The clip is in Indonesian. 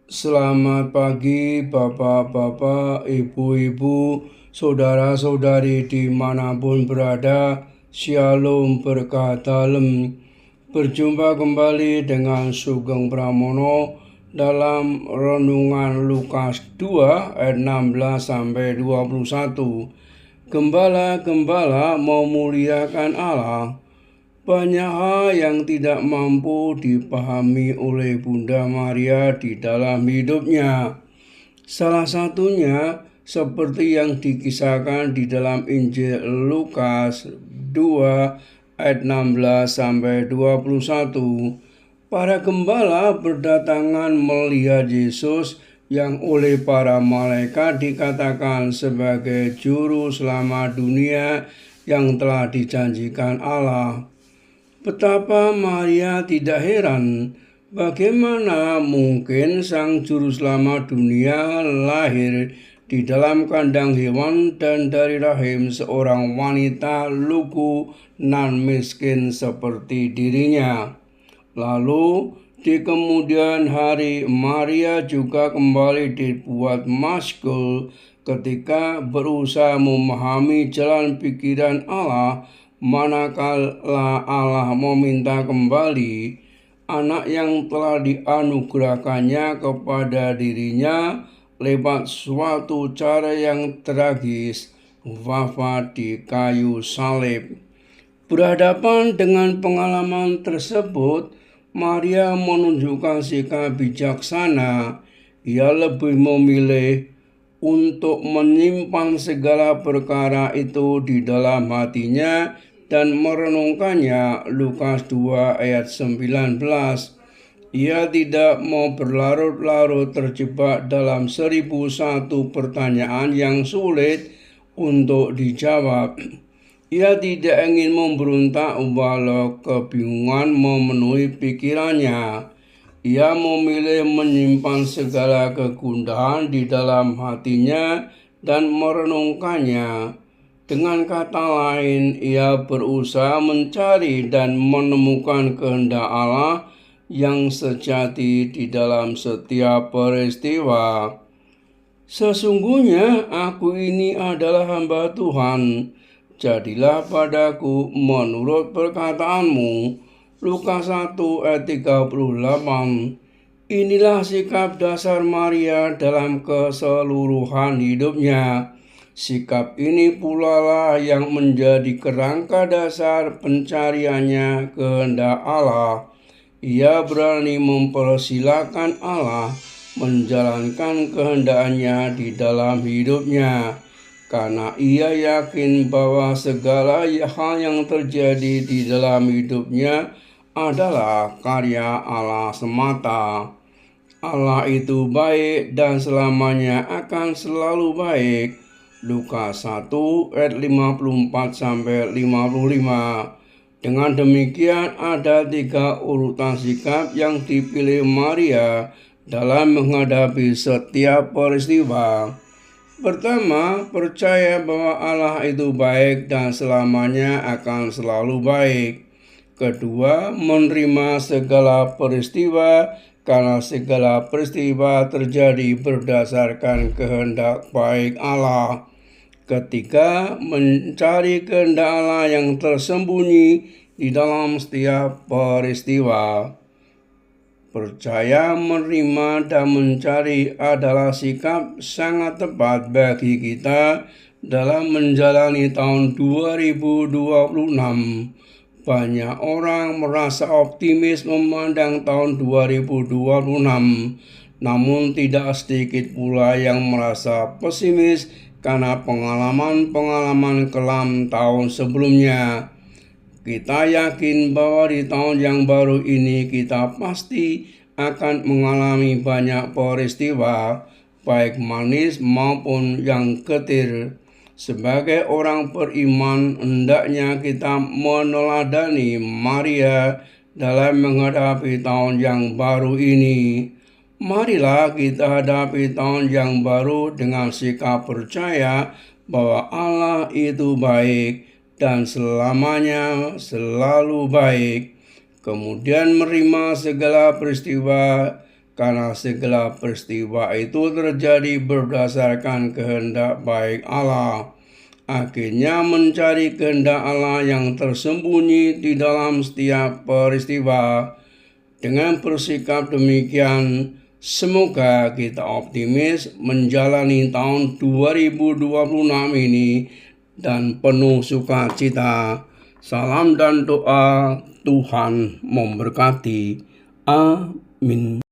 Selamat pagi Bapak-Bapak, Ibu-Ibu, Saudara-saudari dimanapun berada. Shalom berkah dalem. Berjumpa kembali dengan Sugeng Pramono dalam Renungan Lukas 2 ayat 16 sampai 21. Gembala-gembala memuliakan Allah. Banyak hal yang tidak mampu dipahami oleh Bunda Maria di dalam hidupnya. Salah satunya seperti yang dikisahkan di dalam Injil Lukas 2 ayat 16 sampai 21. Para gembala berdatangan melihat Yesus yang oleh para malaikat dikatakan sebagai juru selamat dunia yang telah dijanjikan Allah. Betapa Maria tidak heran bagaimana mungkin sang juru selamat dunia lahir di dalam kandang hewan dan dari rahim seorang wanita lugu nan miskin seperti dirinya. Lalu di kemudian hari Maria juga kembali dibuat maskul ketika berusaha memahami jalan pikiran Allah, manakala Allah meminta kembali anak yang telah dianugerahkannya kepada dirinya lewat suatu cara yang tragis, wafat di kayu salib. Berhadapan dengan pengalaman tersebut, Maria menunjukkan sikap bijaksana. Ia lebih memilih untuk menyimpan segala perkara itu di dalam hatinya dan merenungkannya. Lukas 2 ayat 19. Ia tidak mau berlarut-larut terjebak dalam 1001 pertanyaan yang sulit untuk dijawab. Ia tidak ingin memberontak walau kebingungan memenuhi pikirannya. Ia memilih menyimpan segala kegundahan di dalam hatinya dan merenungkannya. Dengan kata lain, ia berusaha mencari dan menemukan kehendak Allah yang sejati di dalam setiap peristiwa. Sesungguhnya aku ini adalah hamba Tuhan. Jadilah padaku menurut perkataanmu. Lukas 1 ayat 38. Inilah sikap dasar Maria dalam keseluruhan hidupnya. Sikap ini pula lah yang menjadi kerangka dasar pencariannya kehendak Allah. Ia berani mempersilahkan Allah menjalankan kehendaknya di dalam hidupnya. Karena ia yakin bahwa segala hal yang terjadi di dalam hidupnya adalah karya Allah semata. Allah itu baik dan selamanya akan selalu baik. Lukas 1 ayat 54 sampai 55. Dengan demikian ada 3 urutan sikap yang dipilih Maria dalam menghadapi setiap peristiwa. Pertama, percaya bahwa Allah itu baik dan selamanya akan selalu baik. Kedua, menerima segala peristiwa karena segala peristiwa terjadi berdasarkan kehendak baik Allah. Ketiga, mencari kehendak Allah yang tersembunyi di dalam setiap peristiwa. Percaya, menerima, dan mencari adalah sikap sangat tepat bagi kita dalam menjalani tahun 2026. Banyak orang merasa optimis memandang tahun 2026, namun tidak sedikit pula yang merasa pesimis karena pengalaman-pengalaman kelam tahun sebelumnya. Kita yakin bahwa di tahun yang baru ini kita pasti akan mengalami banyak peristiwa, baik manis maupun yang getir. Sebagai orang beriman, hendaknya kita meneladani Maria dalam menghadapi tahun yang baru ini. Marilah kita hadapi tahun yang baru dengan sikap percaya bahwa Allah itu baik dan selamanya selalu baik. Kemudian menerima segala peristiwa karena segala peristiwa itu terjadi berdasarkan kehendak baik Allah. Akhirnya mencari kehendak Allah yang tersembunyi di dalam setiap peristiwa. Dengan bersikap demikian, semoga kita optimis menjalani tahun 2026 ini dan penuh sukacita. Salam dan doa, Tuhan memberkati. Amin.